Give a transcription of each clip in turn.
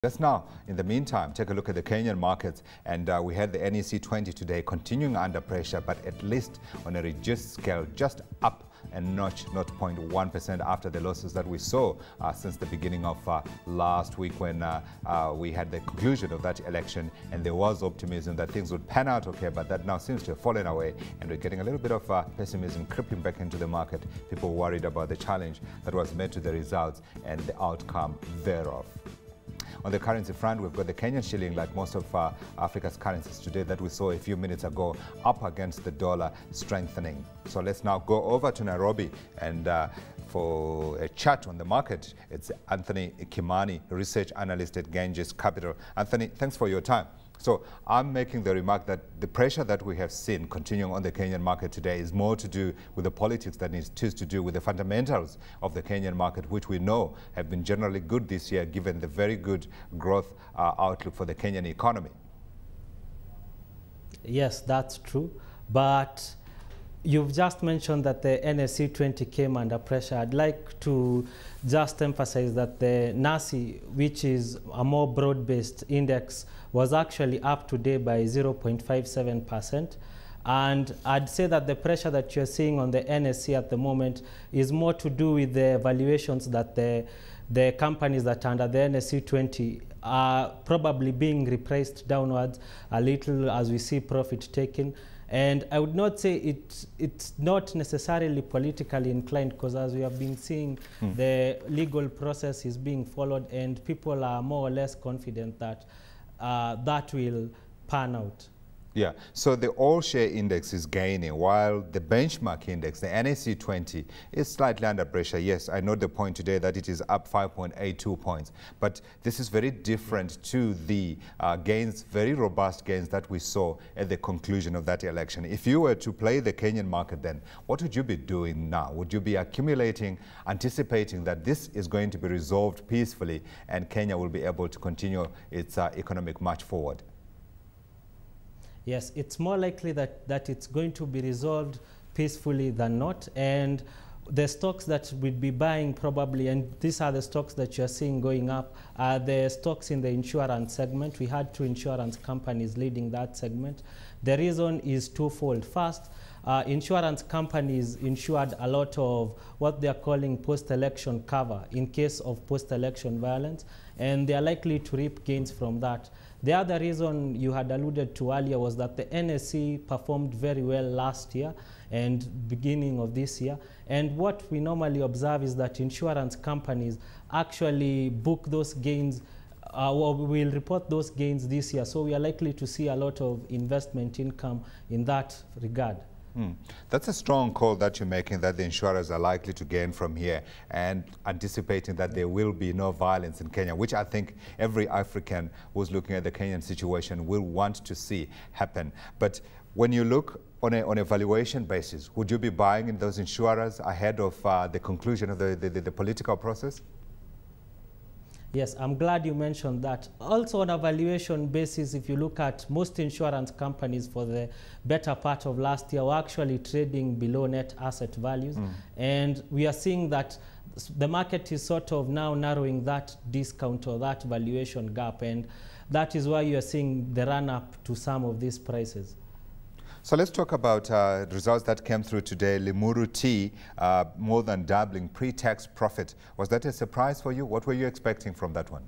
Let's now, in the meantime, take a look at the Kenyan markets. And we had the NEC 20 today continuing under pressure, but at least on a reduced scale, just up a notch, 0.1% after the losses that we saw since the beginning of last week when we had the conclusion of that election. And there was optimism that things would pan out okay, but that now seems to have fallen away. And we're getting a little bit of pessimism creeping back into the market. People worried about the challenge that was made to the results and the outcome thereof. On the currency front, we've got the Kenyan shilling, like most of Africa's currencies today that we saw a few minutes ago, up against the dollar, strengthening. So let's now go over to Nairobi and for a chat on the market, it's Anthony Kimani, research analyst at Genghis Capital. Anthony, thanks for your time. So I'm making the remark that the pressure that we have seen continuing on the Kenyan market today is more to do with the politics than it is to do with the fundamentals of the Kenyan market, which we know have been generally good this year, given the very good growth outlook for the Kenyan economy. Yes, that's true. But you've just mentioned that the NSE 20 came under pressure. I'd like to just emphasize that the NASI, which is a more broad-based index, was actually up today by 0.57%. And I'd say that the pressure that you're seeing on the NSE at the moment is more to do with the valuations that the companies that are under the NSE 20 are probably being repriced downwards a little as we see profit taken. And I would not say it's not necessarily politically inclined, because as we have been seeing, the legal process is being followed and people are more or less confident that that will pan out. Yeah, so the all-share index is gaining, while the benchmark index, the NSE 20, is slightly under pressure. Yes, I know the point today that it is up 5.82 points, but this is very different to the gains, very robust gains that we saw at the conclusion of that election. If you were to play the Kenyan market then, what would you be doing now? Would you be accumulating, anticipating that this is going to be resolved peacefully and Kenya will be able to continue its economic march forward? Yes, it's more likely that it's going to be resolved peacefully than not. And the stocks that we'd be buying probably, and these are the stocks that you're seeing going up, are the stocks in the insurance segment. We had 2 insurance companies leading that segment. The reason is twofold. First, insurance companies insured a lot of what they are calling post-election cover in case of post-election violence, and they are likely to reap gains from that. The other reason you had alluded to earlier was that the NSE performed very well last year and beginning of this year. And what we normally observe is that insurance companies actually book those gains or will report those gains this year. So we are likely to see a lot of investment income in that regard. That's a strong call that you're making, that the insurers are likely to gain from here, and anticipating that there will be no violence in Kenya, which I think every African who's looking at the Kenyan situation will want to see happen. But when you look on a valuation basis, would you be buying in those insurers ahead of the conclusion of the political process? Yes, I'm glad you mentioned that. Also on a valuation basis, if you look at most insurance companies for the better part of last year were actually trading below net asset values. And we are seeing that the market is sort of now narrowing that discount or that valuation gap. And that is why you are seeing the run up to some of these prices. So let's talk about results that came through today. Limuru Tea, more than doubling pre-tax profit. Was that a surprise for you? What were you expecting from that one?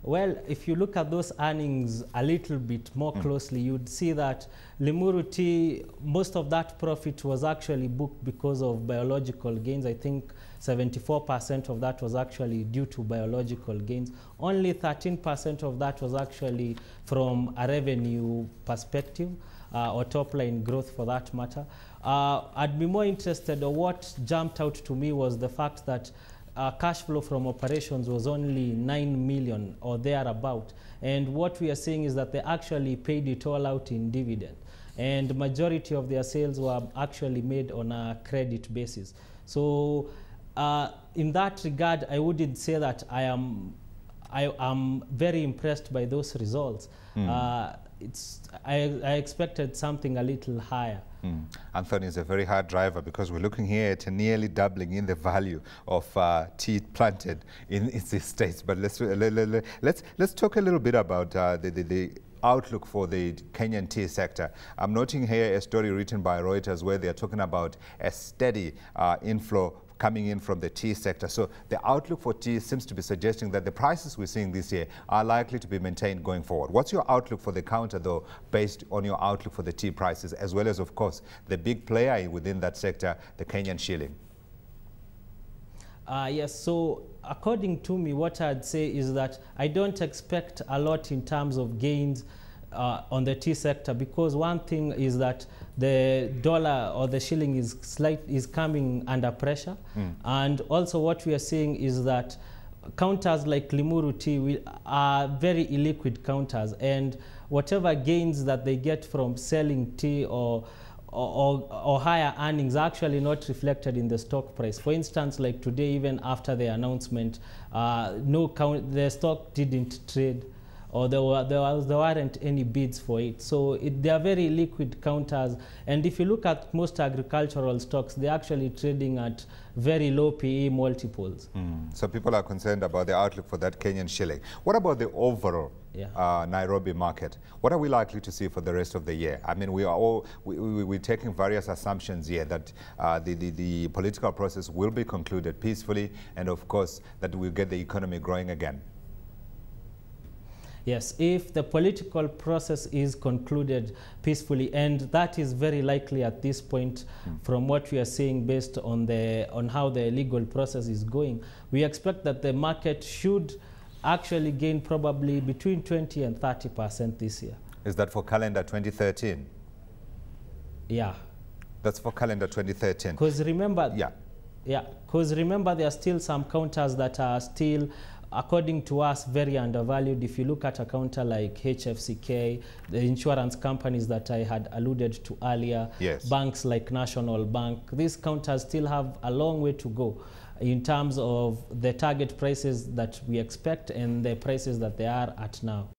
Well, if you look at those earnings a little bit more closely, you'd see that Limuru Tea, most of that profit was actually booked because of biological gains. I think 74% of that was actually due to biological gains. Only 13% of that was actually from a revenue perspective or top line growth for that matter. I'd be more interested, or what jumped out to me was the fact that cash flow from operations was only 9 million or thereabout. And what we are seeing is that they actually paid it all out in dividend. And the majority of their sales were actually made on a credit basis. So in that regard, I wouldn't say that I am I am very impressed by those results. I expected something a little higher. Anthony is a very hard driver because we're looking here at nearly doubling in the value of tea planted in these states. But let's talk a little bit about the outlook for the Kenyan tea sector. I'm noting here a story written by Reuters where they're talking about a steady inflow coming in from the tea sector. So the outlook for tea seems to be suggesting that the prices we're seeing this year are likely to be maintained going forward. What's your outlook for the counter, though, based on your outlook for the tea prices, as well as, of course, the big player within that sector, the Kenyan shilling? Yes, so according to me, what I'd say is that I don't expect a lot in terms of gains on the tea sector, because one thing is that the dollar or the shilling is coming under pressure, and also what we are seeing is that counters like Limuru tea are very illiquid counters, and whatever gains that they get from selling tea or higher earnings are actually not reflected in the stock price. For instance, like today, even after the announcement, the stock didn't trade, or there weren't any bids for it. So they are very liquid counters. And if you look at most agricultural stocks, they're actually trading at very low PE multiples. So people are concerned about the outlook for that Kenyan shilling. What about the overall Nairobi market? What are we likely to see for the rest of the year? I mean, we're taking various assumptions here that the political process will be concluded peacefully, and of course that we'll get the economy growing again. Yes, if the political process is concluded peacefully, and that is very likely at this point from what we are seeing based on how the legal process is going, we expect that the market should actually gain probably between 20 and 30% this year. Is that for calendar 2013? Yeah. That's for calendar 2013. Because remember, remember there are still some counters that are still, according to us, very undervalued. If you look at a counter like HFCK, the insurance companies that I had alluded to earlier, banks like National Bank, these counters still have a long way to go in terms of the target prices that we expect and the prices that they are at now.